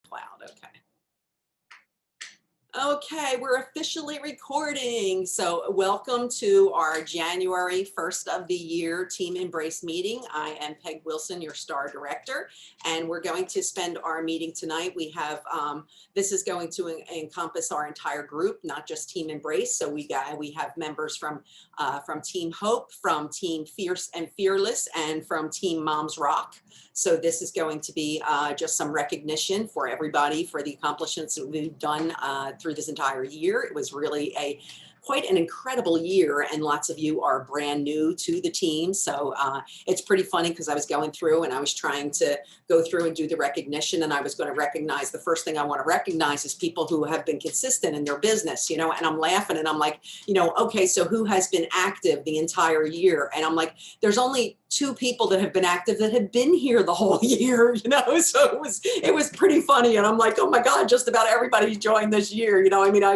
cloud. Okay. Okay, we're officially recording. So welcome to our January 1st of the year Team Embrace meeting. I am Peg Wilson, your STAR director, and we're going to spend our meeting tonight. We have, this is going to encompass our entire group, not just Team Embrace. So we have members from Team Hope, from Team Fierce and Fearless, and from Team Moms Rock. So this is going to be just some recognition for everybody for the accomplishments that we've done through this entire year. It was really quite an incredible year, and lots of you are brand new to the team. So it's pretty funny because I was going through and I was trying to go through and do the recognition, and I was going to recognize, the first thing I want to recognize is people who have been consistent in their business, you know, and I'm laughing and I'm like, you know, okay, so who has been active the entire year? And I'm like, there's only 2 people that have been active that have been here the whole year, you know, so it was pretty funny. And I'm like, oh my God, just about everybody joined this year. You know, I mean, I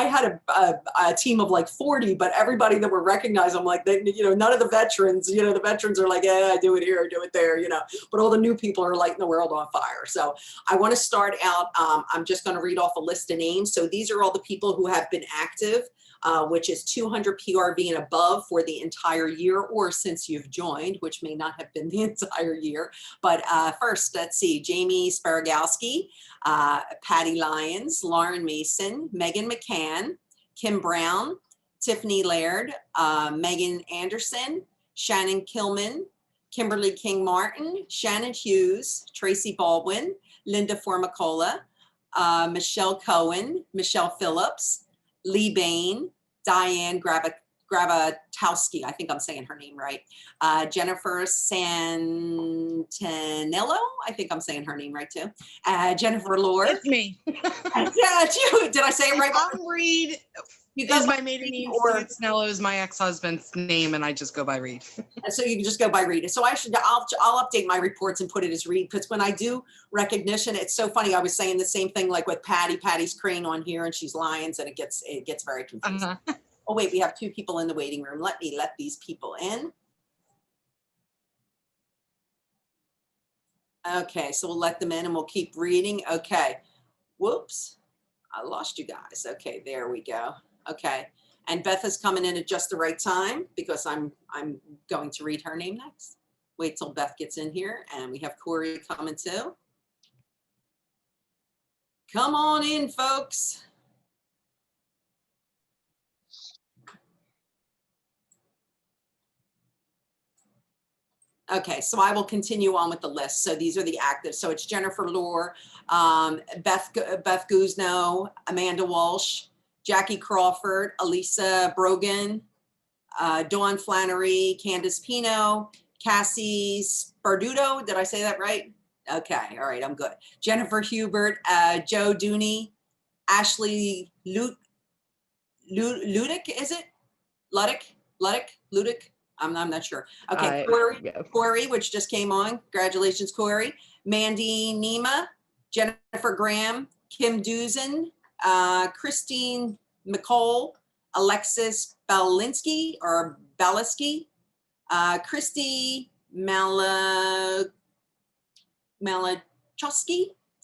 had a team of like 40, but everybody that were recognized, I'm like, they, you know, none of the veterans, you know, the veterans are like, yeah, I do it here, do it there, you know, but all the new people are lighting the world on fire. So I want to start out, I'm just going to read off a list of names. So these are all the people who have been active, which is 200 PRV and above for the entire year, or since you've joined, which may not have been the entire year. But first, let's see, Jamie Sparagowski, Patty Lyons, Lauren Mason, Megan McCann, Kim Brown, Tiffany Laird, Megan Anderson, Shannon Kilman, Kimberly King Martin, Shannon Hughes, Tracy Baldwin, Linda Formicola, Michelle Cohen, Michelle Phillips, Lee Bain, Diane Gravatowski, I think I'm saying her name right, Jennifer Santanello, I think I'm saying her name right too, Jennifer Lohr. It's me. Yeah, it's you. Did I say it right? Tom Reed is my maiden name. Santanello is my ex-husband's name, and I just go by Reed. So you can just go by Reed. So I'll update my reports and put it as Reed, because when I do recognition, it's so funny. I was saying the same thing like with Patty's Crane on here, and she's Lions, and it gets very confusing. Oh wait, we have 2 people in the waiting room. Let me let these people in. Okay, so we'll let them in and we'll keep reading. Okay, whoops, I lost you guys. Okay, there we go. Okay, and Beth is coming in at just the right time because I'm going to read her name next. Wait till Beth gets in here, and we have Corey coming too. Come on in, folks. Okay, so I will continue on with the list. So these are the active. So it's Jennifer Lohr, Beth Guzno, Amanda Walsh, Jackie Crawford, Elisa Brogan, Dawn Flannery, Candace Pino, Cassie Sparduto. Did I say that right? Okay, all right, I'm good. Jennifer Hubert, Joe Dooney, Ashley Ludick, is it? Ludick? I'm not sure. Okay, Corey, which just came on. Congratulations, Corey. Mandy Nema, Jennifer Graham, Kim Duzen, Christine McCole, Alexis Balinsky or Baliski, Christy Malachowski.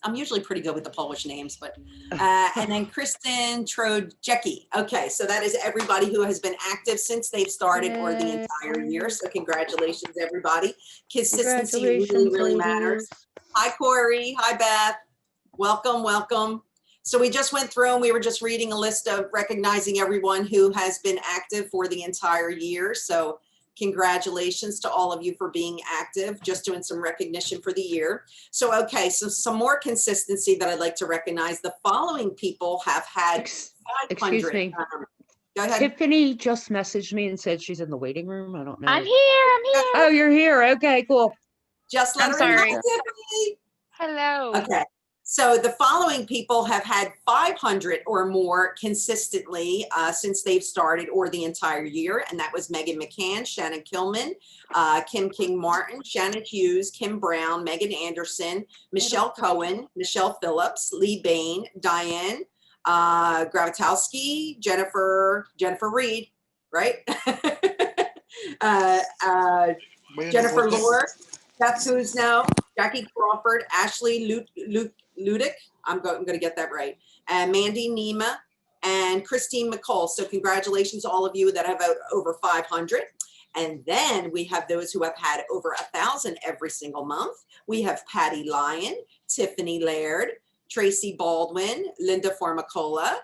I'm usually pretty good with the Polish names, but, and then Kristen Trojecki. Okay, so that is everybody who has been active since they've started or the entire year. So congratulations, everybody. Consistency really matters. Hi, Corey. Hi, Beth. Welcome, welcome. So we just went through and we were just reading a list of recognizing everyone who has been active for the entire year. So congratulations to all of you for being active, just doing some recognition for the year. So, okay, so some more consistency that I'd like to recognize. The following people have had 500. Excuse me. Go ahead. Tiffany just messaged me and said she's in the waiting room. I don't know. I'm here. Oh, you're here. Okay, cool. Just let her know, Tiffany. Hello. Okay. So the following people have had 500 or more consistently since they've started or the entire year. And that was Megan McCann, Shannon Kilman, Kim King Martin, Shannon Hughes, Kim Brown, Megan Anderson, Michelle Cohen, Michelle Phillips, Lee Bain, Diane Gravatowski, Jennifer Reed, right? Jennifer Lohr, Beth Guzno, Jackie Crawford, Ashley Ludick. I'm going to get that right. And Mandy Nema and Christine McCall. So congratulations to all of you that have over 500. And then we have those who have had over 1,000 every single month. We have Patty Lyon, Tiffany Laird, Tracy Baldwin, Linda Formicola,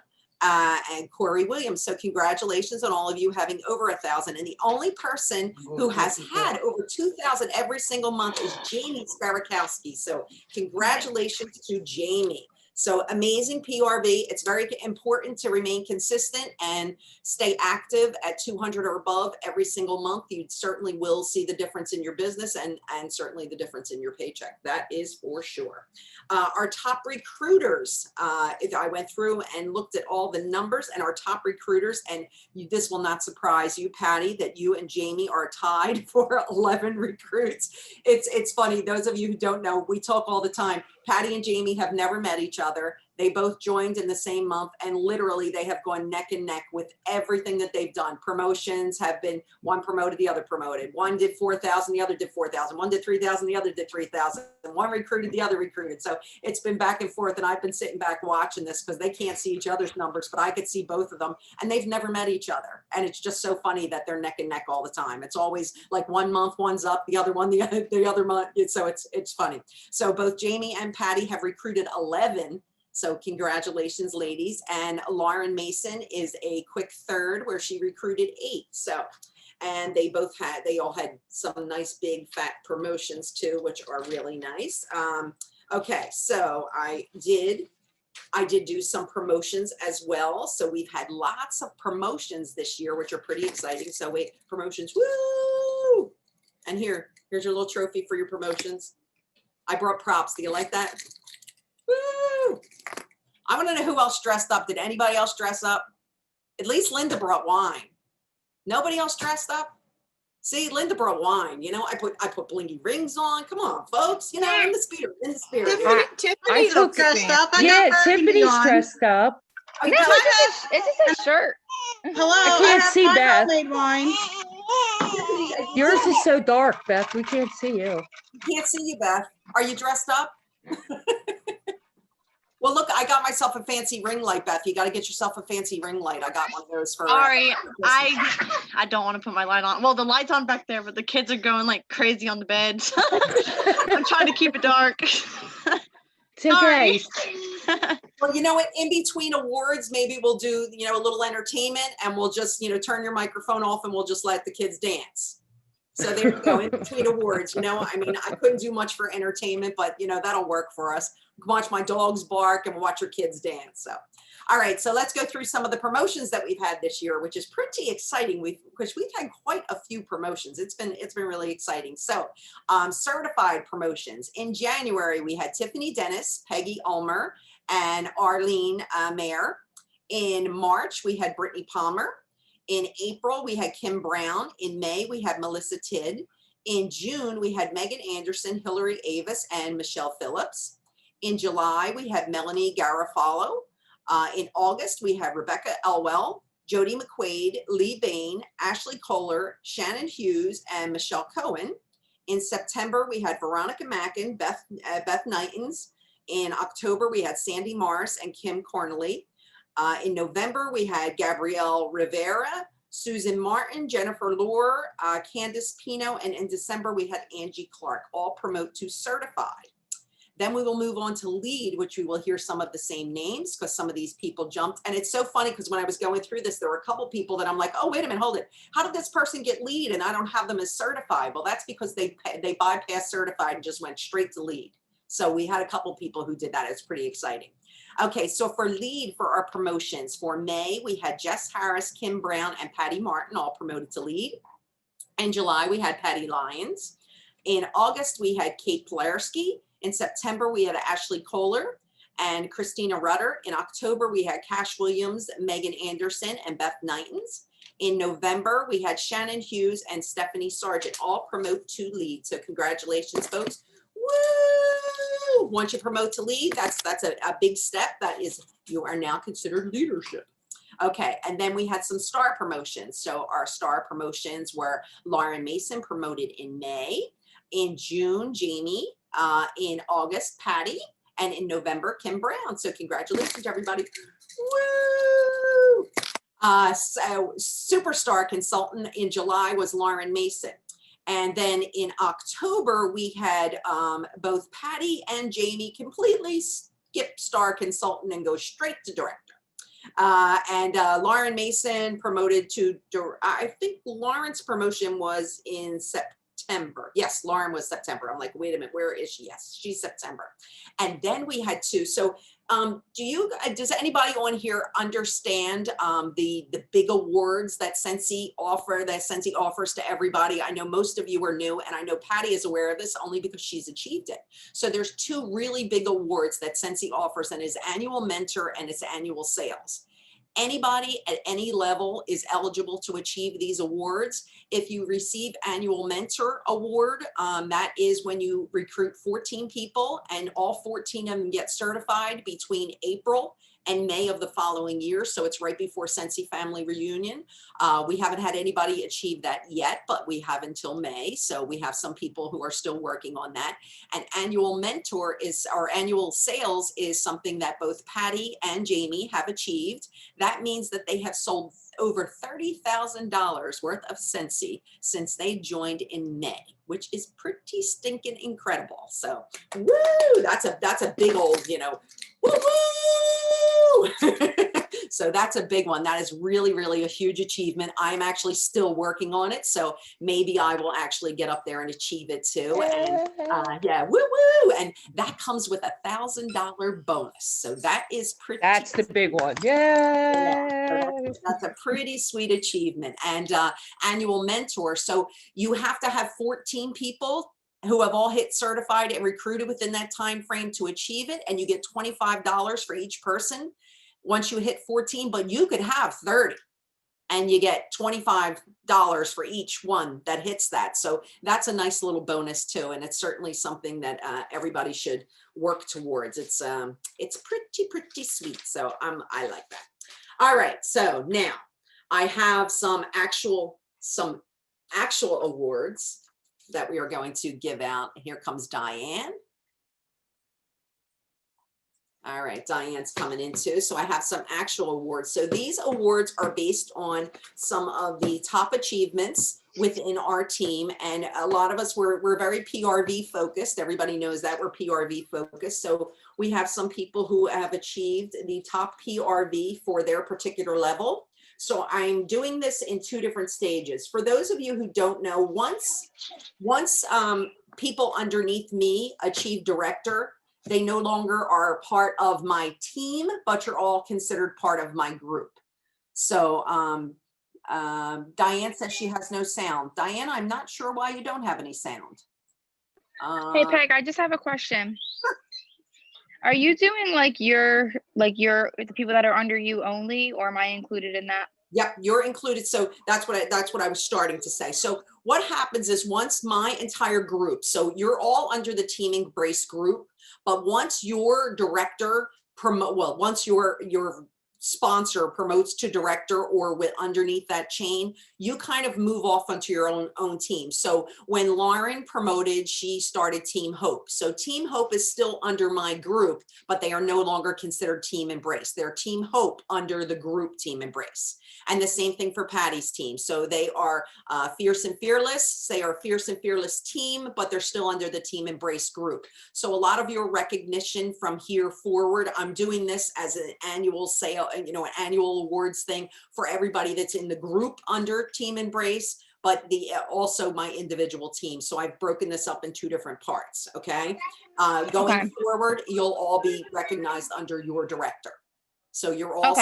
and Corey Williams. So congratulations on all of you having over 1,000. And the only person who has had over 2,000 every single month is Jamie Sparakowski. So congratulations to Jamie. So amazing PRV. It's very important to remain consistent and stay active at 200 or above every single month. You certainly will see the difference in your business and certainly the difference in your paycheck. That is for sure. Our top recruiters, I went through and looked at all the numbers and our top recruiters, and this will not surprise you, Patty, that you and Jamie are tied for 11 recruits. It's funny, those of you who don't know, we talk all the time. Patty and Jamie have never met each other. They both joined in the same month, and literally they have gone neck and neck with everything that they've done. Promotions have been, one promoted, the other promoted. One did 4,000, the other did 4,000. One did 3,000, the other did 3,000. One recruited, the other recruited. So it's been back and forth, and I've been sitting back watching this because they can't see each other's numbers, but I could see both of them, and they've never met each other. And it's just so funny that they're neck and neck all the time. It's always like one month one's up, the other one the other month. So it's funny. So both Jamie and Patty have recruited 11. So congratulations, ladies. And Lauren Mason is a quick third where she recruited 8. So, and they all had some nice big fat promotions too, which are really nice. Okay, so I did do some promotions as well. So we've had lots of promotions this year, which are pretty exciting. So wait, promotions, woo! And here's your little trophy for your promotions. I brought props. Do you like that? Woo! I want to know who else dressed up. Did anybody else dress up? At least Linda brought wine. Nobody else dressed up? See, Linda brought wine. You know, I put blingy rings on. Come on, folks. You know, in the spirit, in the spirit. Tiffany's dressed up. Yeah, Tiffany's dressed up. Oh, No, it's just a shirt. Hello, I can't see my Beth. homemade wine. Yours is so dark, Beth. We can't see you. Can't see you, Beth. Are you dressed up? Well, look, I got myself a fancy ring light, Beth. You got to get yourself a fancy ring light. I got one of those for. Sorry, I don't want to put my light on. Well, the light's on back there, but the kids are going like crazy on the bed. I'm trying to keep it dark. It's okay. Well, you know what? In between awards, maybe we'll do, you know, a little entertainment, and we'll just, you know, turn your microphone off and we'll just let the kids dance. So there you go, in between awards, you know, I mean, I couldn't do much for entertainment, but, you know, that'll work for us. Watch my dogs bark and watch your kids dance. So, all right, so let's go through some of the promotions that we've had this year, which is pretty exciting. Because we've had quite a few promotions. It's been really exciting. So, certified promotions. In January, we had Tiffany Dennis, Peggy Ulmer, and Arlene Mayer. In March, we had Brittany Palmer. In April, we had Kim Brown. In May, we had Melissa Tidd. In June, we had Megan Anderson, Hillary Avis, and Michelle Phillips. In July, we had Melanie Garofalo. In August, we had Rebecca Elwell, Jody McQuaid, Lee Bain, Ashley Kohler, Shannon Hughes, and Michelle Cohen. In September, we had Veronica Mackin, Beth Knightons. In October, we had Sandy Morris and Kim Cornely. In November, we had Gabrielle Rivera, Susan Martin, Jennifer Lohr, Candace Pino, and in December, we had Angie Clark, all promote to certified. Then we will move on to lead, which we will hear some of the same names because some of these people jumped. And it's so funny because when I was going through this, there were a couple people that I'm like, oh, wait a minute, hold it. How did this person get lead and I don't have them as certified? Well, that's because they bypassed certified and just went straight to lead. So we had a couple people who did that. It's pretty exciting. Okay, so for lead for our promotions, for May, we had Jess Harris, Kim Brown, and Patty Martin all promoted to lead. In July, we had Patty Lyons. In August, we had Kate Polarski. In September, we had Ashley Kohler and Christina Rutter. In October, we had Cash Williams, Megan Anderson, and Beth Knightons. In November, we had Shannon Hughes and Stephanie Sargent, all promote to lead. So congratulations, folks. Woo! Once you promote to lead, that's a big step. That is, you are now considered leadership. Okay, and then we had some star promotions. So our star promotions were Lauren Mason promoted in May. In June, Jamie. In August, Patty. And in November, Kim Brown. So congratulations, everybody. Woo! So superstar consultant in July was Lauren Mason. And then in October, we had both Patty and Jamie completely skip star consultant and go straight to director. Lauren Mason promoted to, I think Lauren's promotion was in September. Yes, Lauren was September. I'm like, wait a minute, where is she? Yes, she's September. And then we had two. So does anybody on here understand the big awards that Scentsy offers to everybody? I know most of you are new, and I know Patty is aware of this only because she's achieved it. So there's two really big awards that Scentsy offers, and its annual mentor and its annual sales. Anybody at any level is eligible to achieve these awards. If you receive annual mentor award, that is when you recruit 14 people and all 14 of them get certified between April and May of the following year. So it's right before Scentsy Family Reunion. We haven't had anybody achieve that yet, but we have until May. So we have some people who are still working on that. And annual mentor is, or annual sales is something that both Patty and Jamie have achieved. That means that they have sold over $30,000 worth of Scentsy since they joined in May, which is pretty stinking incredible. So, woo, that's a big old, woo woo. So that's a big one. That is really, really a huge achievement. I'm actually still working on it. So maybe I will actually get up there and achieve it too. And yeah, woo woo. And that comes with $1,000 bonus. So that is pretty. That's the big one. Yeah, so that's a pretty sweet achievement. And annual mentor. So you have to have 14 people who have all hit certified and recruited within that time frame to achieve it. And you get $25 for each person once you hit 14, but you could have 30 and you get $25 for each one that hits that. So that's a nice little bonus too. And it's certainly something that everybody should work towards. It's pretty sweet. So I like that. All right. So now I have some actual awards that we are going to give out. Here comes Diane. All right, Diane's coming in too. So I have some actual awards. So these awards are based on some of the top achievements within our team. And a lot of us, we're very PRV focused. Everybody knows that we're PRV focused. So we have some people who have achieved the top PRV for their particular level. So I'm doing this in two different stages. For those of you who don't know, once people underneath me achieve director, they no longer are part of my team, but you're all considered part of my group. So Diane says she has no sound. Diane, I'm not sure why you don't have any sound. Hey Peg, I just have a question. Are you doing like the people that are under you only, or am I included in that? Yep, you're included. So that's what I was starting to say. So what happens is once my entire group, so you're all under the Team Embrace group, but once your director once your sponsor promotes to director or with underneath that chain, you kind of move off onto your own team. So when Lauren promoted, she started Team Hope. So Team Hope is still under my group, but they are no longer considered Team Embrace. They're Team Hope under the group Team Embrace. And the same thing for Patty's team. So they are Fierce and Fearless. They are Fierce and Fearless team, but they're still under the Team Embrace group. So a lot of your recognition from here forward, I'm doing this as an annual sale, an annual awards thing for everybody that's in the group under Team Embrace, but also my individual team. So I've broken this up in two different parts. Okay. Going forward, you'll all be recognized under your director. So you're all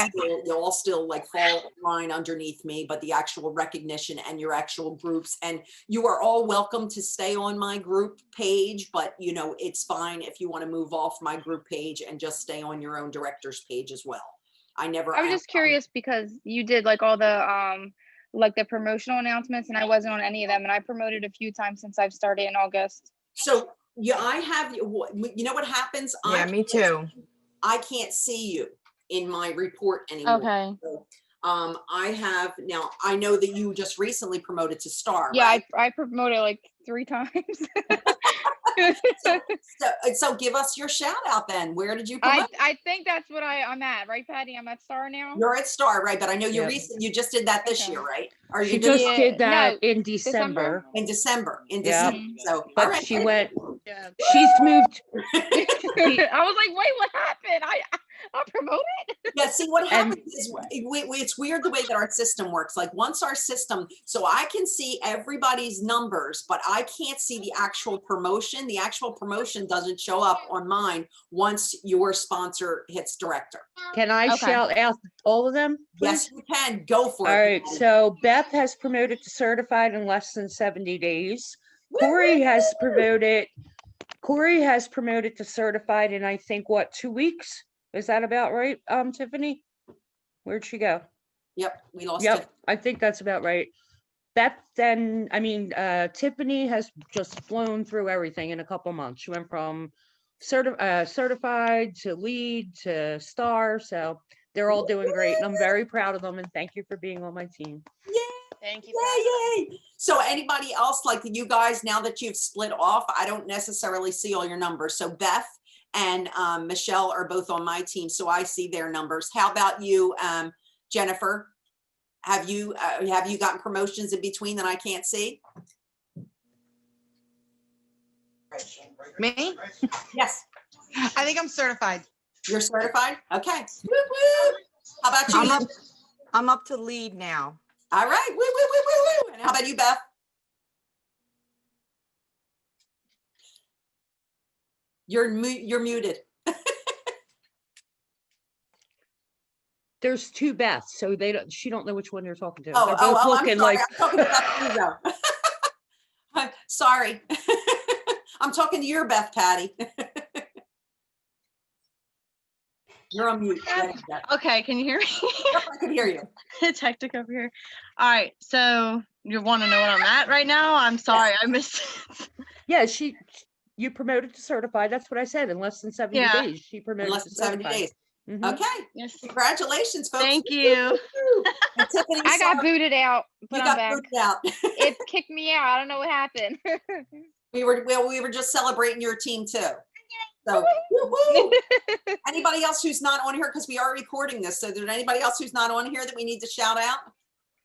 you'll all still like fall in line underneath me, but the actual recognition and your actual groups, and you are all welcome to stay on my group page, but it's fine if you want to move off my group page and just stay on your own director's page as well. I was just curious because you did like all the the promotional announcements, and I wasn't on any of them, and I promoted a few times since I've started in August. So yeah, I have, what happens? Yeah, me too. I can't see you in my report anymore. Okay. So, I have now. I know that you just recently promoted to star. Yeah, right? I promoted like 3 times. So give us your shout out then. Where did you promote? I think that's what I'm at, right, Patty? I'm at Star now. You're at Star, right? But I know you Yep. you just did that this Okay. year, right? Or She you just Yeah, did that no, in December? December, in December. In Yeah. December. So all but right. she went, Yeah. she's moved. I was like, wait, what happened? I promoted? Yeah, see what And- happens is it's weird the way that our system works. Like once our system, so I can see everybody's numbers, but I can't see the actual promotion. The actual promotion doesn't show up on mine once your sponsor hits director. Can I Okay. shout out all of them? Yes, please? you can. Go for All it. right, so Beth has promoted to certified in less than 70 days. Corey has promoted to certified in, I think, what, 2 weeks? Is that about right, Tiffany? Where'd she go? Yep, we lost Yep, it. I think that's about right. Tiffany has just flown through everything in a couple months. She went from certified to lead to star, so they're all doing great, and I'm very proud of them, and thank you for being on my team. Thank you. Yay, yay. So anybody else, like you guys, now that you've split off, I don't necessarily see all your numbers. So Beth and Michelle are both on my team, so I see their numbers. How about you, Jennifer? Have you gotten promotions in between that I can't see? Me? Yes, I think I'm certified. you're certified. Okay. Woo, woo. How about you? I'm up to lead now. All right. Woo, woo, woo, woo, woo. And how about you, Beth? You're muted. There's two Beths, so she don't know which one you're talking to. Oh, They're both I'm looking sorry. like, I'm talking about you, though. Sorry. I'm talking to your Beth, Patty. You're on mute. Go ahead, Beth. Okay, can you hear me? Yep, I can hear you. It's hectic over here. All right, so you want to know what I'm at right now? I'm sorry, I missed it. yeah, you promoted to certified. That's what I said. In less than 70 Yeah. days, she In promoted less to than 70 certified. days. Mhm. Okay. Yes. Congratulations, folks. Thank you. And Tiffany, I got sorry, booted out, but you I'm got back. booted out. It kicked me out. I don't know what happened. We were just celebrating your team too. So, woo-hoo. Anybody else who's not on here, because we are recording this. So, is there anybody else who's not on here that we need to shout out?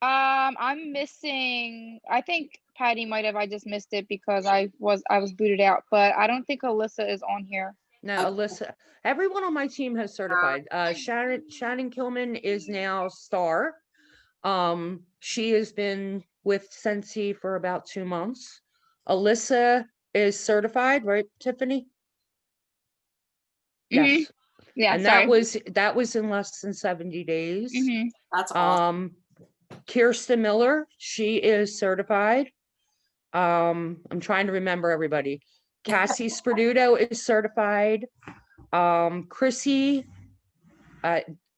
I'm missing. I think Patty might have. I just missed it because I was booted out, but I don't think Alyssa is on here. No, Alyssa, everyone on my team has certified. Shannon Kilman is now star. She has been with Scentsy for about 2 months. Alyssa is certified, right, Tiffany? Mhm. Yes. Yeah, And sorry. that was in less than 70 days. Mhm. That's awesome. Kirsten Miller, she is certified. I'm trying to remember everybody. Cassie Sperduto is certified. Chrissy,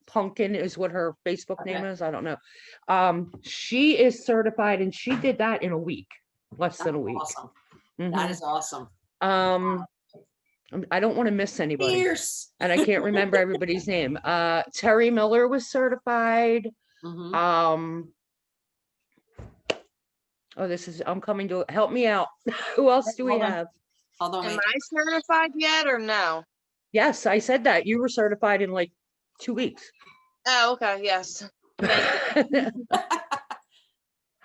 Pumpkin is what her Facebook name Okay. is. I don't know. She is certified, and she did that in a week, less than a week. Awesome. Mhm. That is awesome. I don't want to miss anybody, Fierce. and I can't remember everybody's name. Terry Miller was certified. Mhm. Oh, I'm coming to, help me out. Who else do we Hold on. have? Hold on. Am Wait. I certified yet or no? Yes, I said that. You were certified in like 2 weeks. Oh, okay, yes. Help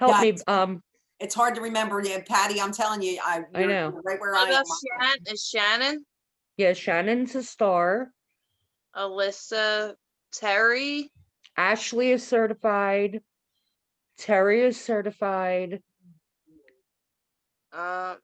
Yeah, me. It's hard to remember. Yeah, Patty, I'm telling you, I you're know. right where What I am. about Shannon? Is Shannon? Yeah, Shannon's a star. Alyssa, Terry? Ashley is certified. Terry is certified. Alyssa,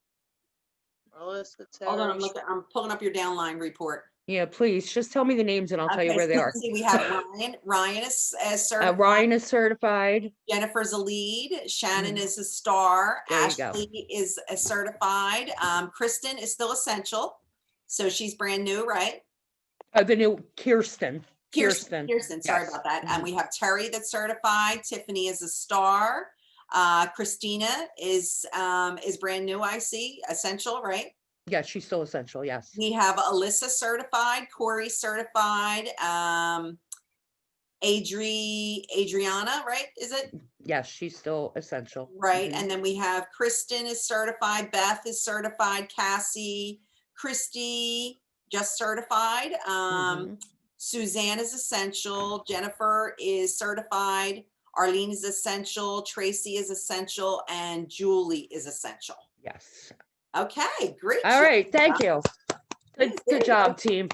Hold on, Terry. I'm pulling up your downline report. Yeah, please just tell me the names and I'll tell you Okay, where they so are. let's see, we have Ryan. Ryan is certified. Ryan is certified. Jennifer's a lead. Shannon is a star. There you go. Ashley is a certified. Kristen is still essential. So she's brand new, right? The new Kirsten. Kirsten, sorry Yes. about that. And we have Terry that's certified. Tiffany is a star. Christina is brand new, I see. Essential, right? Yeah, she's still essential, yes. We have Alyssa certified, Corey certified, Adriana, right? Is it? Yes, she's still essential. Right. Mhm. And then we have Kristen is certified, Beth is certified, Cassie, Christy, just certified. Mhm. Suzanne is essential, Jennifer is certified, Arlene is essential, Tracy is essential, and Julie is essential. Yes. Okay, great. All right, thank you. Yes, there Good you job, team.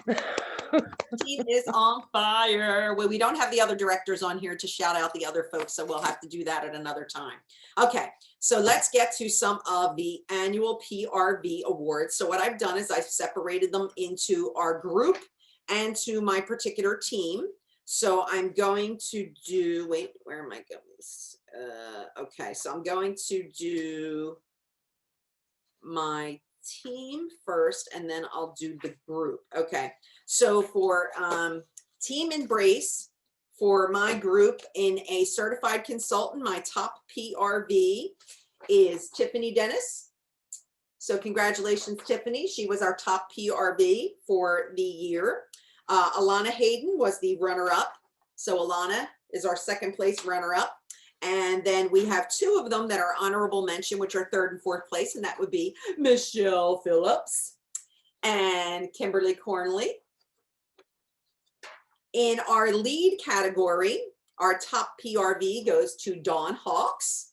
Team is on fire. Well, we don't have the other directors on here to shout out the other folks, so we'll have to do that at another time. Okay, so let's get to some of the annual PRV awards. So what I've done is I've separated them into our group and to my particular team. So I'm going to do, wait, where am I going? Okay, so I'm going to do my team first, and then I'll do the group. Okay, so for Team Embrace, for my group in a certified consultant, my top PRV is Tiffany Dennis. So congratulations, Tiffany. She was our top PRV for the year. Alana Hayden was the runner-up. So Alana is our second place runner-up. And then we have two of them that are honorable mention, which are third and fourth place, and that would be Michelle Phillips and Kimberly Cornley. In our lead category, our top PRV goes to Dawn Hawks.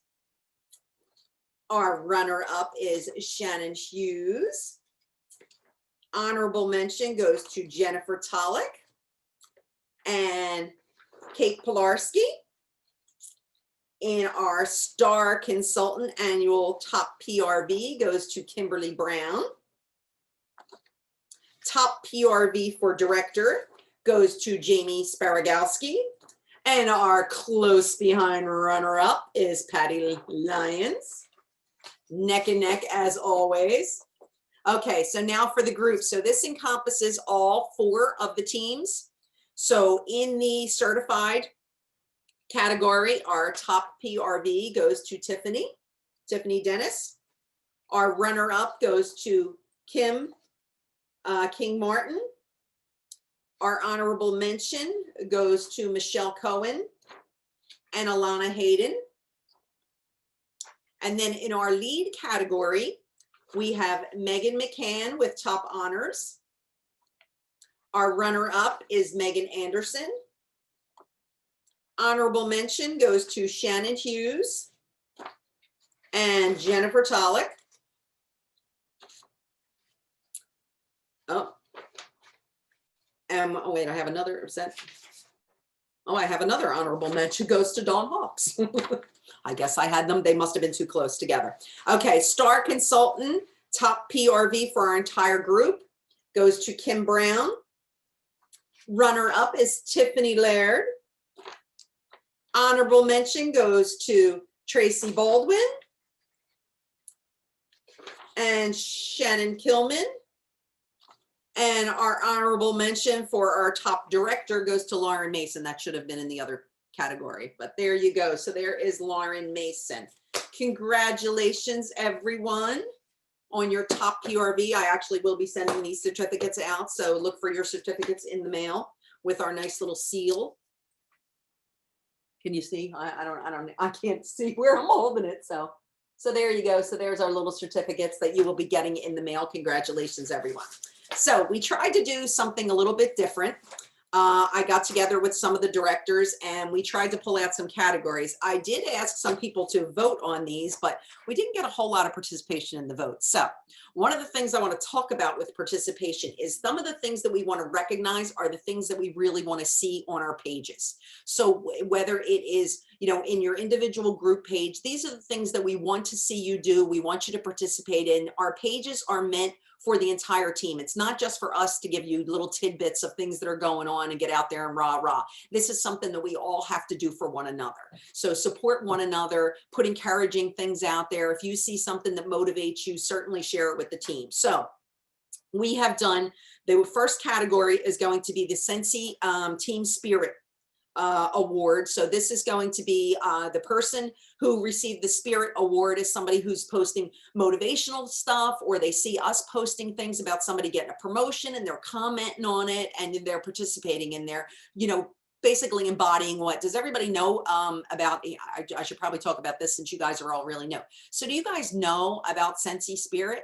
Our runner-up is Shannon Hughes. Honorable mention goes to Jennifer Tolick and Kate Pilarski. In our Star Consultant Annual Top PRV goes to Kimberly Brown. Top PRV for Director goes to Jamie Sparagowski. And our close behind runner-up is Patty Lyons. Neck and neck as always. Okay, so now for the group. So this encompasses all four of the teams. So in the certified category, our top PRV goes to Tiffany Dennis. Our runner-up goes to Kim King Martin. Our honorable mention goes to Michelle Cohen and Alana Hayden. And then in our lead category, we have Megan McCann with top honors. Our runner-up is Megan Anderson. Honorable mention goes to Shannon Hughes and Jennifer Tolick. Oh, oh wait, I have another. Oh, I have another honorable mention goes to Dawn Hawks. I guess I had them. They must have been too close together. Okay, Star Consultant, top PRV for our entire group goes to Kim Brown. Runner-up is Tiffany Laird. Honorable mention goes to Tracy Baldwin and Shannon Kilman. And our honorable mention for our top director goes to Lauren Mason. That should have been in the other category, but there you go. So there is Lauren Mason. Congratulations, everyone, on your top PRV. I actually will be sending these certificates out, so look for your certificates in the mail with our nice little seal. Can you see? I can't see where I'm holding it. So there you go. So there's our little certificates that you will be getting in the mail. Congratulations, everyone. So we tried to do something a little bit different. I got together with some of the directors and we tried to pull out some categories. I did ask some people to vote on these, but we didn't get a whole lot of participation in the vote. So one of the things I want to talk about with participation is some of the things that we want to recognize are the things that we really want to see on our pages. So whether it is, you know, in your individual group page, these are the things that we want to see you do. We want you to participate in. Our pages are meant for the entire team. It's not just for us to give you little tidbits of things that are going on and get out there and rah. This is something that we all have to do for one another. So support one another, put encouraging things out there. If you see something that motivates you, certainly share it with the team. So we have done, the first category is going to be the Scentsy Team Spirit award. So this is going to be the person who received the Spirit Award is somebody who's posting motivational stuff, or they see us posting things about somebody getting a promotion and they're commenting on it and they're participating in there, you know, basically embodying what does everybody know about? I should probably talk about this since you guys are all really new. So do you guys know about Scentsy Spirit?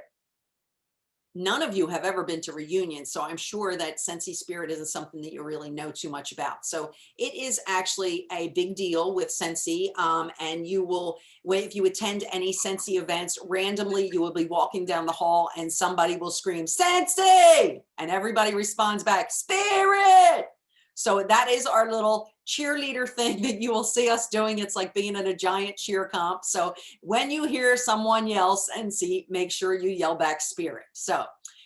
None of you have ever been to reunions, so I'm sure that Scentsy Spirit isn't something that you really know too much about. So it is actually a big deal with Scentsy, and you will, if you attend any Scentsy events, randomly you will be walking down the hall and somebody will scream, Scentsy! And everybody responds back, Spirit! So that is our little cheerleader thing that you will see us doing. It's like being at a giant cheer comp. So when you hear someone yell Scentsy, make sure you yell back Spirit. So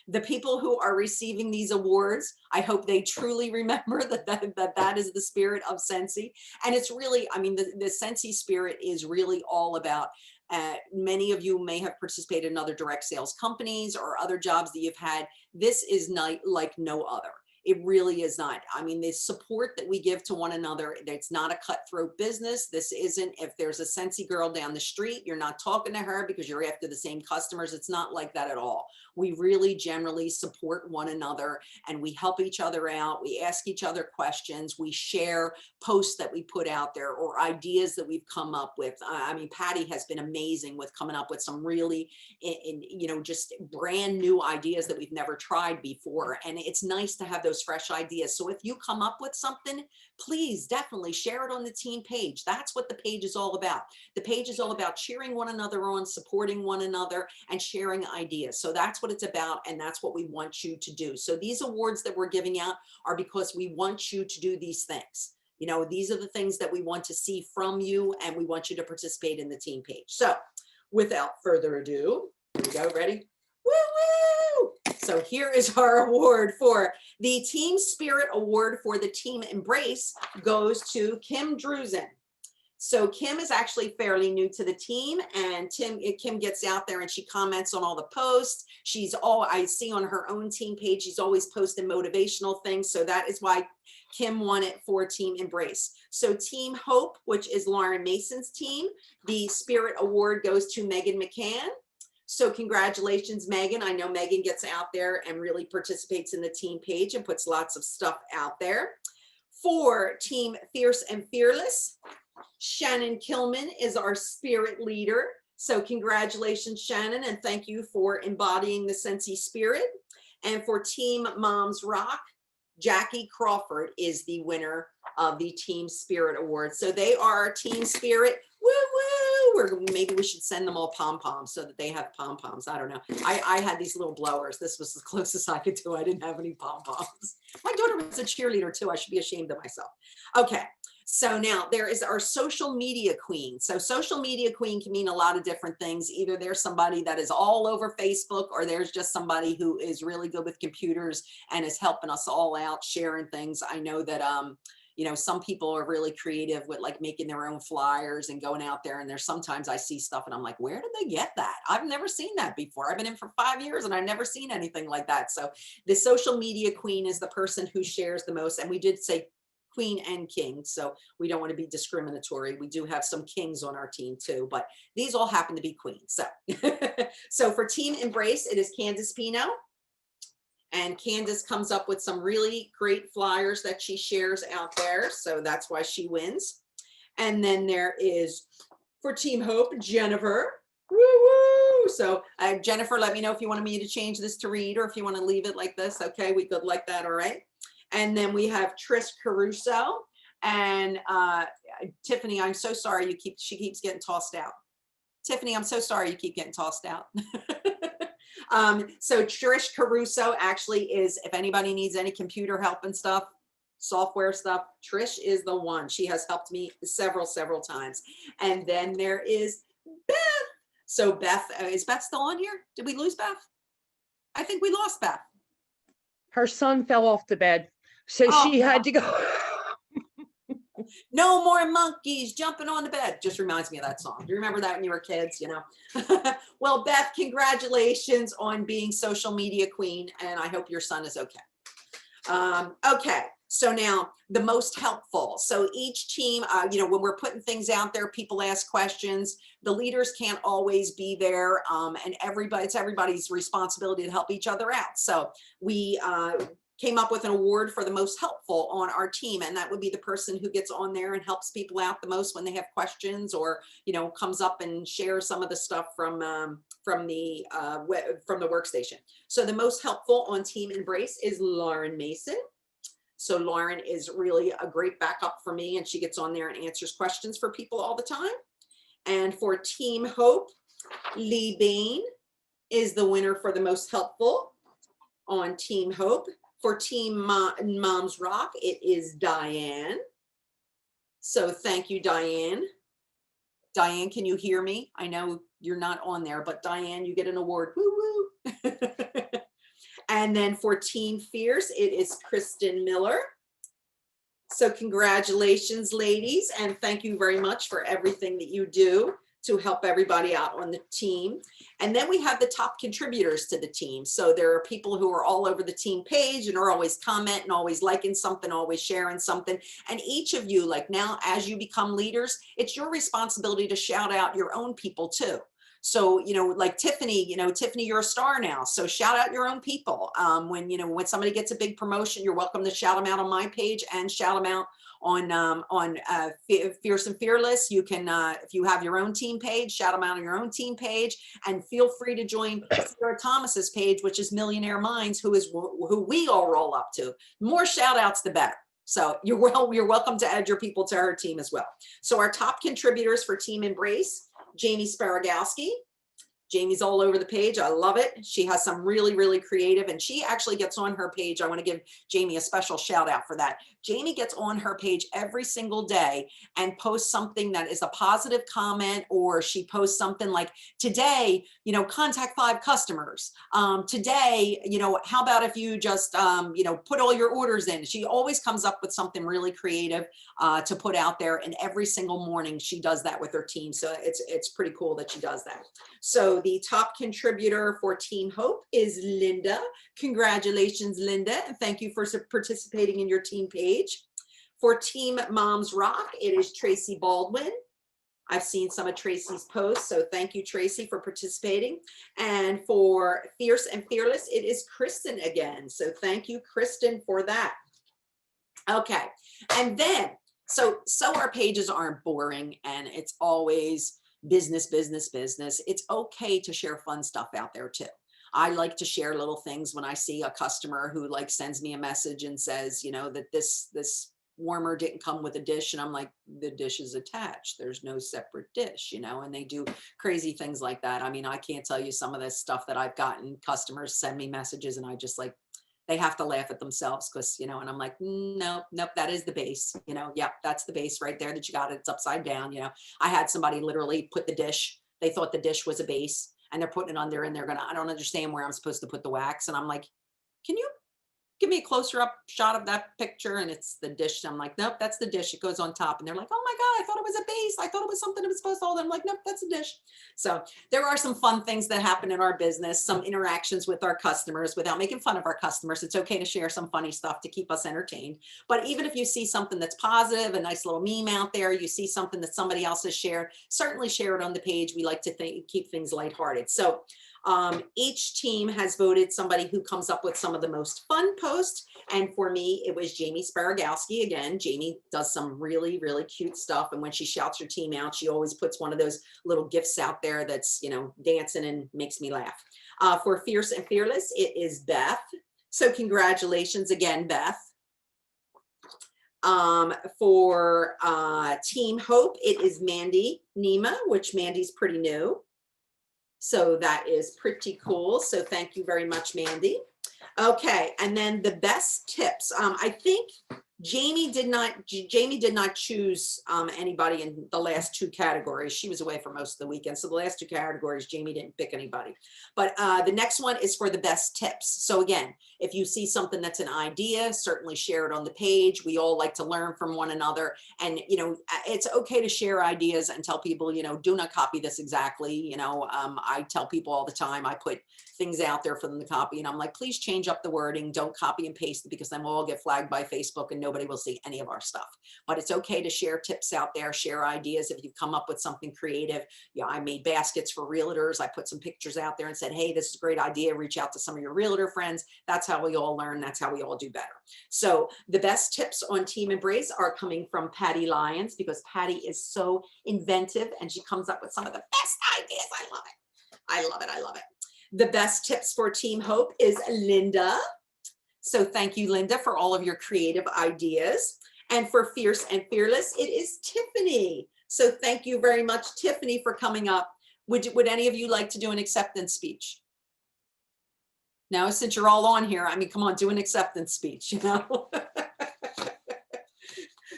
the people who are receiving these awards, I hope they truly remember that is the spirit of Scentsy. And it's really, I mean, the Scentsy spirit is really all about, many of you may have participated in other direct sales companies or other jobs that you've had. This is not like no other. It really is not. I mean, the support that we give to one another, it's not a cutthroat business. This isn't, if there's a Scentsy girl down the street, you're not talking to her because you're after the same customers. It's not like that at all. We really generally support one another and we help each other out. We ask each other questions. We share posts that we put out there or ideas that we've come up with. I mean, Patty has been amazing with coming up with some really, you know, just brand new ideas that we've never tried before. And it's nice to have those fresh ideas. So if you come up with something, please definitely share it on the team page. That's what the page is all about. The page is all about cheering one another on, supporting one another, and sharing ideas. So that's what it's about, and that's what we want you to do. So these awards that we're giving out are because we want you to do these things. You know, these are the things that we want to see from you, and we want you to participate in the team page. So without further ado, here we go, ready? Woo woo! So here is our award for the Team Spirit Award for the Team Embrace goes to Kim Drusen. So Kim is actually fairly new to the team, and Kim gets out there and she comments on all the posts. I see on her own team page, she's always posting motivational things. So that is why Kim won it for Team Embrace. So Team Hope, which is Lauren Mason's team, the Spirit Award goes to Megan McCann. So congratulations, Megan. I know Megan gets out there and really participates in the team page and puts lots of stuff out there. For Team Fierce and Fearless, Shannon Kilman is our spirit leader. So congratulations, Shannon, and thank you for embodying the Scentsy spirit. And for Team Moms Rock, Jackie Crawford is the winner of the Team Spirit Award. So they are our Team Spirit. Woo woo! Or maybe we should send them all pom-poms so that they have pom-poms. I don't know. I had these little blowers. This was the closest I could do. I didn't have any pom-poms. My daughter was a cheerleader too. I should be ashamed of myself. Okay. So now there is our social media queen. So social media queen can mean a lot of different things. Either there's somebody that is all over Facebook, or there's just somebody who is really good with computers and is helping us all out, sharing things. I know that, you know, some people are really creative with like making their own flyers and going out there. And there's sometimes I see stuff and I'm like, where did they get that? I've never seen that before. I've been in for 5 years and I've never seen anything like that. So the social media queen is the person who shares the most. And we did say queen and king, so we don't want to be discriminatory. We do have some kings on our team too, but these all happen to be queens. So, so for Team Embrace, it is Candace Pino. And Candace comes up with some really great flyers that she shares out there. So that's why she wins. And then there is, for Team Hope, Jennifer. Woo woo! So Jennifer, let me know if you wanted me to change this to read or if you want to leave it like this. Okay, we good like that, all right? And then we have Trish Caruso and Tiffany. I'm so sorry she keeps getting tossed out. Tiffany, I'm so sorry you keep getting tossed out. So Trish Caruso actually is, if anybody needs any computer help and stuff, software stuff, Trish is the one. She has helped me several times. And then there is Beth. So Beth, is Beth still on here? Did we lose Beth? I think we lost Beth. Her son fell off the bed, so she had to go. No more monkeys jumping on the bed. Just reminds me of that song. Do you remember that when you were kids, you know? Well, Beth, congratulations on being social media queen, and I hope your son is okay. Okay, so now the most helpful. So each team, you know, when we're putting things out there, people ask questions. The leaders can't always be there, and it's everybody's responsibility to help each other out. So we came up with an award for the most helpful on our team. And that would be the person who gets on there and helps people out the most when they have questions, or, you know, comes up and shares some of the stuff from the workstation. So the most helpful on Team Embrace is Lauren Mason. So Lauren is really a great backup for me, and she gets on there and answers questions for people all the time. And for Team Hope, Lee Bain is the winner for the most helpful on Team Hope. For Team Moms Rock, it is Diane. So thank you, Diane. Diane, can you hear me? I know you're not on there, but Diane, you get an award. Woo woo. And then for Team Fierce, it is Kristen Miller. So congratulations, ladies, and thank you very much for everything that you do to help everybody out on the team. And then we have the top contributors to the team. So there are people who are all over the team page and are always commenting, always liking something, always sharing something. And each of you, like now, as you become leaders, it's your responsibility to shout out your own people too. So, you know, like Tiffany, Tiffany, you're a star now. So shout out your own people. When somebody gets a big promotion, you're welcome to shout them out on my page and shout them out on Fierce and Fearless. You can, if you have your own team page, shout them out on your own team page, and feel free to join Sarah Thomas's page, which is Millionaire Minds, who we all roll up to. More shout outs, the better. So you're welcome to add your people to her team as well. So our top contributors for Team Embrace: Jamie Sparagowski. Jamie's all over the page. I love it. She has some really, really creative, and she actually gets on her page. I want to give Jamie a special shout out for that. Jamie gets on her page every single day and posts something that is a positive comment, or she posts something like, today, contact 5 customers. Today, how about if you just, put all your orders in? She always comes up with something really creative to put out there. And every single morning she does that with her team. So it's pretty cool that she does that. So the top contributor for Team Hope is Linda. Congratulations, Linda. And thank you for participating in your team page. For Team Moms Rock, it is Tracy Baldwin. I've seen some of Tracy's posts, so thank you, Tracy, for participating. And for Fierce and Fearless, it is Kristen again. So thank you, Kristen, for that. Okay, and then, so our pages aren't boring, and it's always business, business, business. It's okay to share fun stuff out there too. I like to share little things when I see a customer who sends me a message and says, that this warmer didn't come with a dish, and I'm like, the dish is attached. There's no separate dish, and they do crazy things like that. I mean, I can't tell you some of this stuff that I've gotten. Customers send me messages and I just they have to laugh at themselves because, and I'm like, nope, that is the base, yep, that's the base right there that you got. It's upside down. I had somebody literally put the dish, they thought the dish was a base, and they're putting it on there, and I don't understand where I'm supposed to put the wax. And I'm like, can you give me a closer up shot of that picture? And it's the dish. I'm like, nope, that's the dish. It goes on top. And they're like, oh my God, I thought it was a base. I thought it was something that was supposed to hold. I'm like, nope, that's a dish. So there are some fun things that happen in our business, some interactions with our customers without making fun of our customers. It's okay to share some funny stuff to keep us entertained. But even if you see something that's positive, a nice little meme out there, you see something that somebody else has shared, certainly share it on the page. We like to keep things lighthearted. So each team has voted somebody who comes up with some of the most fun posts. And for me, it was Jamie Sparagowski. Again, Jamie does some really, really cute stuff. And when she shouts her team out, she always puts one of those little gifts out there that's, dancing and makes me laugh. For Fierce and Fearless, it is Beth. So congratulations again, Beth. For Team Hope, it is Mandy Nima, which Mandy's pretty new. So that is pretty cool. So thank you very much, Mandy. Okay, and then the best tips. I think Jamie did not choose anybody in the last 2 categories. She was away for most of the weekend. So the last 2 categories, Jamie didn't pick anybody. But the next one is for the best tips. So again, if you see something that's an idea, certainly share it on the page. We all like to learn from one another. And, it's okay to share ideas and tell people, do not copy this exactly. I tell people all the time, I put things out there for them to copy. And I'm like, please change up the wording. Don't copy and paste it, because then we'll all get flagged by Facebook and nobody will see any of our stuff. But it's okay to share tips out there, share ideas. If you've come up with something creative, I made baskets for realtors. I put some pictures out there and said, hey, this is a great idea. Reach out to some of your realtor friends. That's how we all learn. That's how we all do better. So the best tips on Team Embrace are coming from Patty Lyons, because Patty is so inventive and she comes up with some of the best ideas. I love it. I love it. I love it. The best tips for Team Hope is Linda. So thank you, Linda, for all of your creative ideas. And for Fierce and Fearless, it is Tiffany. So thank you very much, Tiffany, for coming up. Would any of you like to do an acceptance speech? Now, since you're all on here, I mean, come on, do an acceptance speech,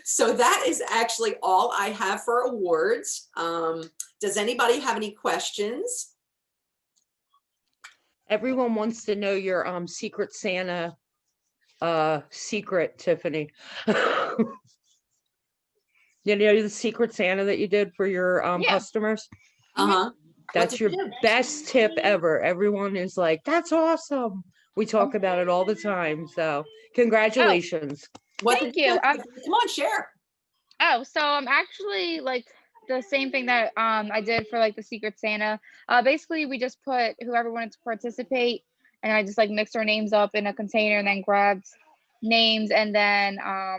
So that is actually all I have for awards. Does anybody have any questions? Everyone wants to know your Secret Santa secret, Tiffany. You know the Secret Santa that you did for your Yeah. customers? Uh-huh. That's your best tip ever. Everyone is like, that's awesome. We talk about it all the time. So congratulations. What Thank did you. Come on, share. Oh, so I'm actually like the same thing that I did for like the Secret Santa. Basically, we just put whoever wanted to participate, and I just like mixed our names up in a container and then grabbed names, and then I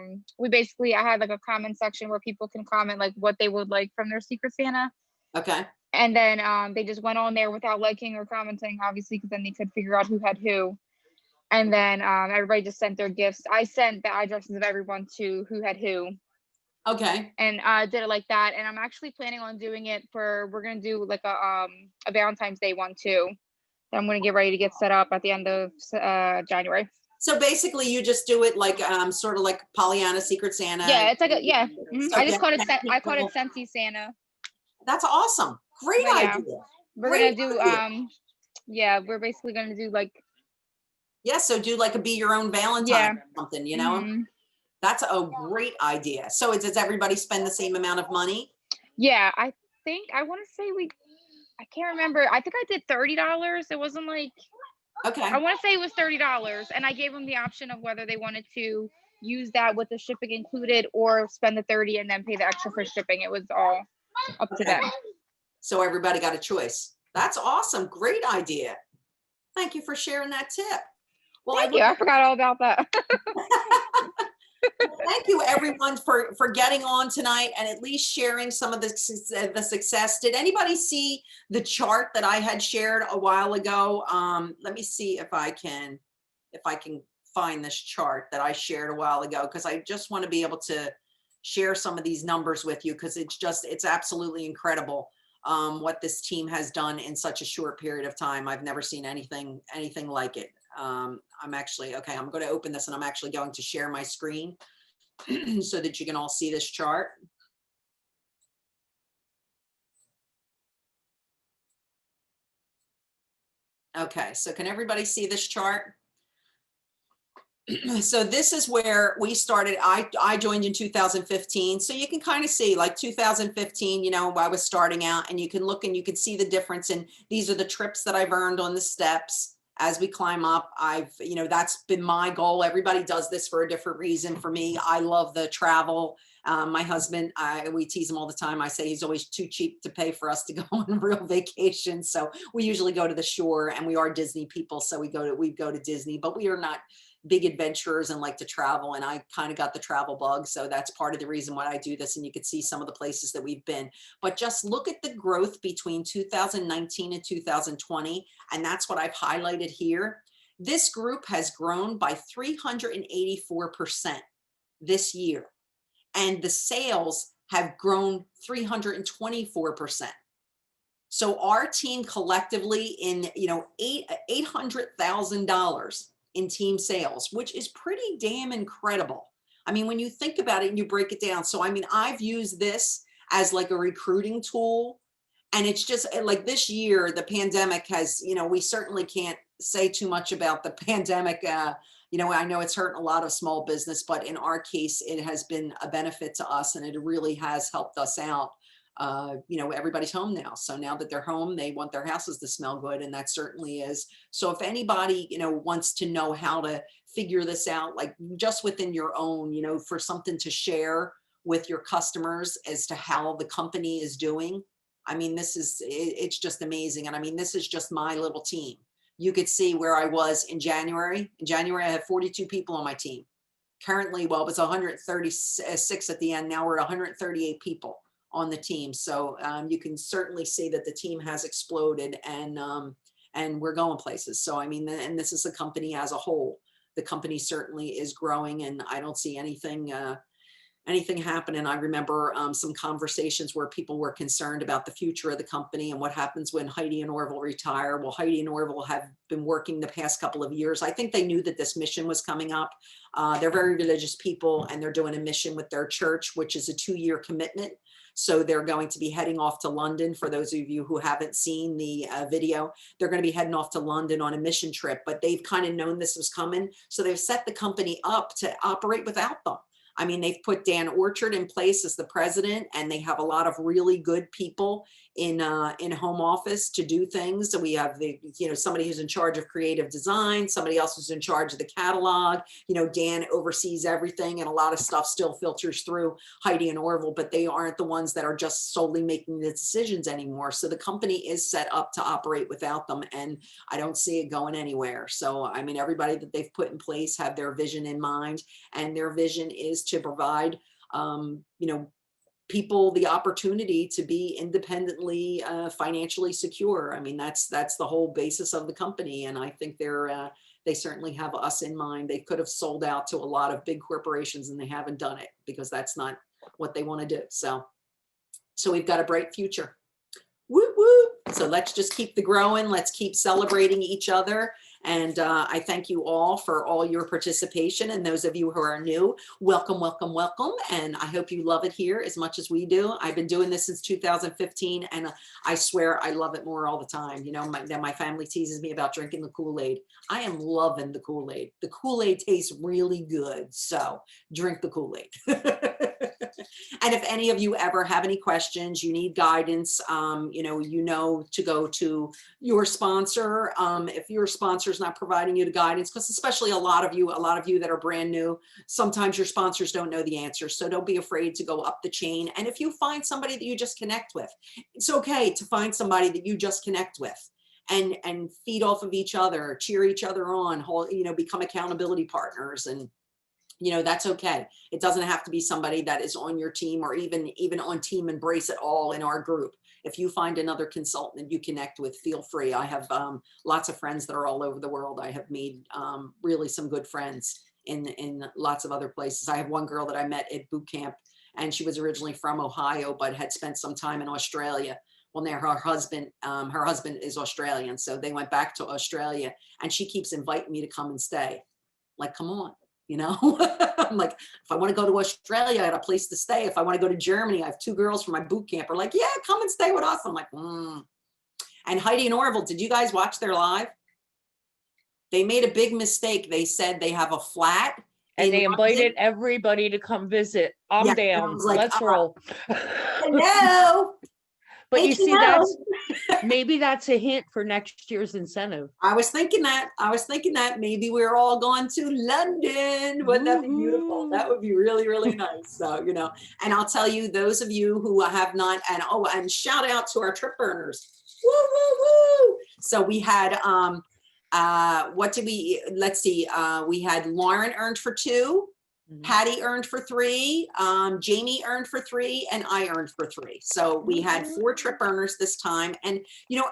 had like a comment section where people can comment like what they would like from their Secret Santa. Okay. And then they just went on there without liking or commenting, obviously, because then they could figure out who had who. And then everybody just sent their gifts. I sent the addresses of everyone to who had who. Okay. And did it like that. And I'm actually planning on doing it we're gonna do like a Valentine's Day one too. That I'm gonna get ready to get set up at the end of January. So basically you just do it like sort of like Pollyanna Secret Santa. Yeah, it's like I Okay. just called it Scentsy Santa. That's awesome. Great But yeah, idea. we're Great gonna do idea. we're basically gonna do like So do like a be your own Valentine or something, That's a great idea. So does everybody spend the same amount of money? Yeah, I want to say I can't remember. I think I did $30. It wasn't like, Okay. I want to say it was $30, and I gave them the option of whether they wanted to use that with the shipping included or spend the 30 and then pay the extra for shipping. It was all up to them. So everybody got a choice. That's awesome. Great idea. Thank you for sharing that tip. Well, Thank you. I forgot all about that. Thank you, everyone, for getting on tonight and at least sharing some of the success. Did anybody see the chart that I had shared a while ago? Let me see if I can find this chart that I shared a while ago, because I just want to be able to share some of these numbers with you, because it's absolutely incredible what this team has done in such a short period of time. I've never seen anything like it. I'm going to open this and I'm actually going to share my screen so that you can all see this chart. Okay, so can everybody see this chart? So this is where we started. I joined in 2015. So you can kind of see like 2015, I was starting out, and you can look and you can see the difference. And these are the trips that I've earned on the steps. As we climb up, that's been my goal. Everybody does this for a different reason. For me, I love the travel. My husband, we tease him all the time. I say he's always too cheap to pay for us to go on real vacations. So we usually go to the shore, and we are Disney people. So we go to Disney, but we are not big adventurers and like to travel. And I kind of got the travel bug. So that's part of the reason why I do this. And you can see some of the places that we've been, but just look at the growth between 2019 and 2020. And that's what I've highlighted here. This group has grown by 384% this year. And the sales have grown 324%. So our team collectively in, $800,000 in team sales, which is pretty damn incredible. I mean, when you think about it and you break it down. So, I mean, I've used this as like a recruiting tool, and it's just like this year, the pandemic has, we certainly can't say too much about the pandemic. I know it's hurting a lot of small business, but in our case, it has been a benefit to us, and it really has helped us out. you know, everybody's home now. So now that they're home, they want their houses to smell good. And that certainly is. So if anybody, you know, wants to know how to figure this out, like just within your own, you know, for something to share with your customers as to how the company is doing. I mean, it's just amazing. And I mean, this is just my little team. You could see where I was in January. In January, I had 42 people on my team. Currently, well, it was 136 at the end. Now we're at 138 people on the team. So you can certainly see that the team has exploded, and we're going places. So, I mean, and this is a company as a whole. The company certainly is growing, and I don't see anything happening. I remember some conversations where people were concerned about the future of the company and what happens when Heidi and Orville retire. Well, Heidi and Orville have been working the past couple of years. I think they knew that this mission was coming up. They're very religious people, and they're doing a mission with their church, which is a 2-year commitment. So they're going to be heading off to London. For those of you who haven't seen the video, they're going to be heading off to London on a mission trip, but they've kind of known this was coming. So they've set the company up to operate without them. I mean, they've put Dan Orchard in place as the president, and they have a lot of really good people in home office to do things. So we have somebody who's in charge of creative design, somebody else who's in charge of the catalog. You know, Dan oversees everything, and a lot of stuff still filters through Heidi and Orville, but they aren't the ones that are just solely making the decisions anymore. So the company is set up to operate without them, and I don't see it going anywhere. So, I mean, everybody that they've put in place have their vision in mind, and their vision is to provide, people the opportunity to be independently financially secure. I mean, that's the whole basis of the company, and I think they certainly have us in mind. They could have sold out to a lot of big corporations, and they haven't done it because that's not what they want to do. So we've got a bright future. Woo woo! So let's just keep the growing. Let's keep celebrating each other. And I thank you all for all your participation. And those of you who are new, welcome, welcome, welcome. And I hope you love it here as much as we do. I've been doing this since 2015, and I swear I love it more all the time. You know, my family teases me about drinking the Kool-Aid. I am loving the Kool-Aid. The Kool-Aid tastes really good. So drink the Kool-Aid. And if any of you ever have any questions, you need guidance, to go to your sponsor. If your sponsor is not providing you the guidance, because especially a lot of you that are brand new, sometimes your sponsors don't know the answers. So don't be afraid to go up the chain. And if you find somebody that you just connect with, it's okay to find somebody that you just connect with and feed off of each other, cheer each other on, become accountability partners. And that's okay. It doesn't have to be somebody that is on your team or even on Team Embrace at all in our group. If you find another consultant that you connect with, feel free. I have lots of friends that are all over the world. I have made really some good friends in lots of other places. I have one girl that I met at boot camp, and she was originally from Ohio, but had spent some time in Australia. Well, now her husband is Australian. So they went back to Australia, and she keeps inviting me to come and stay. Like, come on. I'm like, if I want to go to Australia, I got a place to stay. If I want to go to Germany, I have 2 girls from my boot camp are like, yeah, come and stay with us. I'm like, And Heidi and Orville, did you guys watch their live? They made a big mistake. They said they have a flat. And they invited everybody to come visit. I'm down. Like, let's roll. Hello. But you see, maybe that's a hint for next year's incentive. I was thinking that maybe we're all going to London. Wouldn't that be beautiful? That would be really, really nice. So, and I'll tell you, those of you who have not, and shout out to our trip burners. Woo, woo, woo. So we had, we had Lauren earned for 2. Patty earned for 3, Jamie earned for 3, and I earned for 3. So we had 4 trip earners this time. And,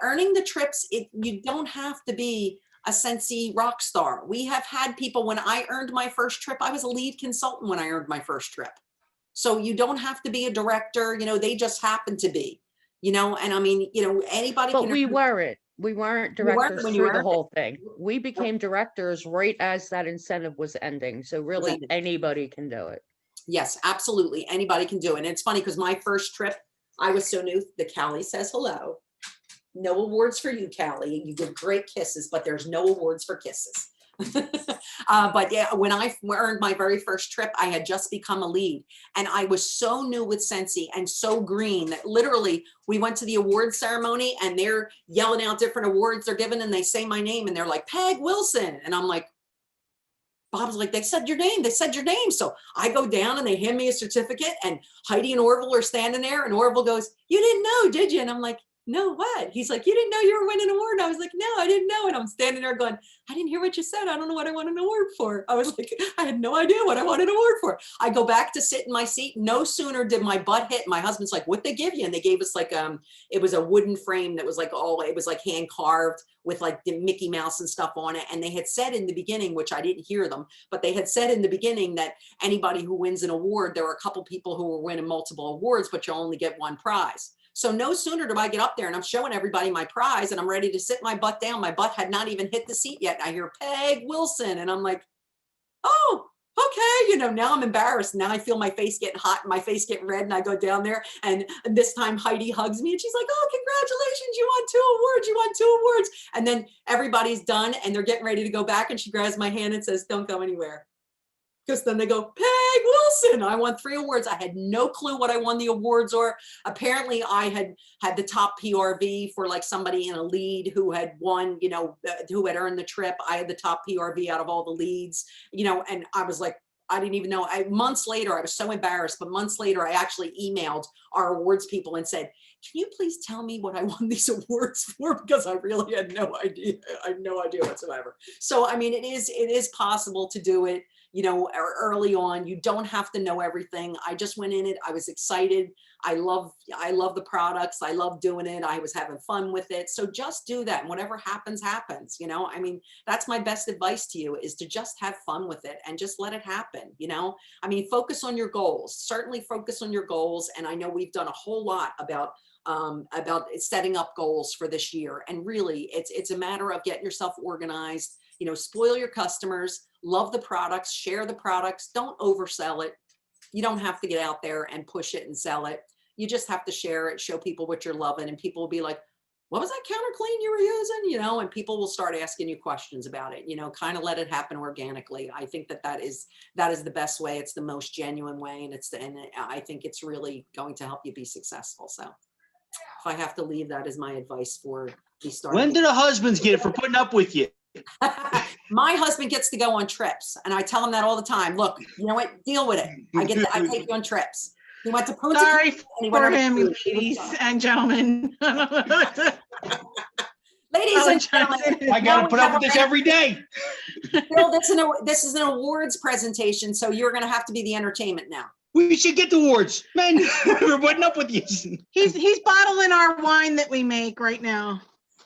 earning the trips, you don't have to be a Scentsy rock star. We have had people, when I earned my first trip, I was a lead consultant when I earned my first trip. So you don't have to be a director, they just happen to be, and I mean, anybody but can. We weren't directors through the whole thing. We became directors right as that incentive was ending. So really anybody can do it. Yes, absolutely. Anybody can do it. And it's funny because my first trip, I was so new. The Callie says hello. No awards for you, Callie. You give great kisses, but there's no awards for kisses. But yeah, when I earned my very first trip, I had just become a lead, and I was so new with Scentsy and so green that literally we went to the award ceremony and they're yelling out different awards they're given, and they say my name and they're like, Peg Wilson. And I'm like, Bob's like, they said your name. They said your name. So I go down and they hand me a certificate, and Heidi and Orville are standing there, and Orville goes, you didn't know, did you? And I'm like, no, what? He's like, you didn't know you were winning an award. And I was like, no, I didn't know. And I'm standing there going, I didn't hear what you said. I don't know what I want an award for. I was like, I had no idea what I wanted an award for. I go back to sit in my seat. No sooner did my butt hit, my husband's like, what'd they give you? And they gave us like, it was a wooden frame that was like it was like hand carved with like the Mickey Mouse and stuff on it. And they had said in the beginning, which I didn't hear them, but they had said in the beginning that anybody who wins an award, there were a couple people who were winning multiple awards, but you only get one prize. So no sooner do I get up there and I'm showing everybody my prize and I'm ready to sit my butt down. My butt had not even hit the seat yet. And I hear Peg Wilson and I'm like, oh, okay. You know, now I'm embarrassed. Now I feel my face getting hot and my face getting red, and I go down there, and this time Heidi hugs me and she's like, oh, congratulations. You won 2 awards. You won 2 awards. And then everybody's done and they're getting ready to go back, and she grabs my hand and says, don't go anywhere. Because then they go, Peg Wilson. I won 3 awards. I had no clue what I won the awards or. Apparently I had the top PRV for like somebody in a lead who had won, you know, who had earned the trip. I had the top PRV out of all the leads, you know, and I was like, I didn't even know. Months later, I was so embarrassed, but months later, I actually emailed our awards people and said, can you please tell me what I won these awards for? Because I really had no idea. I had no idea whatsoever. So, I mean, it is possible to do it, you know, early on. You don't have to know everything. I just went in it. I was excited. I love the products. I love doing it. I was having fun with it. So just do that. And whatever happens, happens. You know, I mean, that's my best advice to you, is to just have fun with it and just let it happen. You know, I mean, focus on your goals. Certainly focus on your goals. And I know we've done a whole lot about setting up goals for this year. And really, it's a matter of getting yourself organized. You know, spoil your customers, love the products, share the products, don't oversell it. You don't have to get out there and push it and sell it. You just have to share it, show people what you're loving, and people will be like, what was that counter clean you were using? You know, and people will start asking you questions about it. You know, kind of let it happen organically. I think that is the best way. It's the most genuine way, and I think it's really going to help you be successful. So if I have to leave, that is my advice for the start. When do the husbands get it for putting up with you? My husband gets to go on trips, and I tell him that all the time. Look, you know what? Deal with it. I take you on trips. He went to Punta Sorry Cana, and he went for on a him, cruise. ladies and gentlemen. Ladies and gentlemen, I got to put up with this every day. Bill, this is an awards presentation, so you're going to have to be the entertainment now. We should get the awards, man. We're putting up with you. He's bottling our wine that we make right now.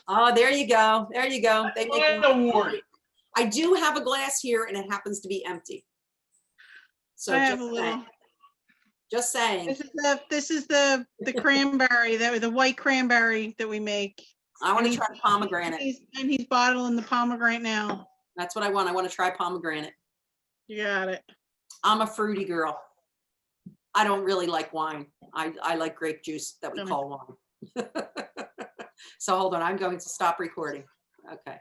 Oh, there you go. There you go. They make An award. I do have a glass here, and it happens to be empty. So I have a little. Just saying. This is the cranberry, the white cranberry that we make. I want to try pomegranate. He's bottling the pomegranate now. That's what I want. I want to try pomegranate. You got it. I'm a fruity girl. I don't really like wine. I like grape juice that we call wine. So hold on. I'm going to stop recording. Okay.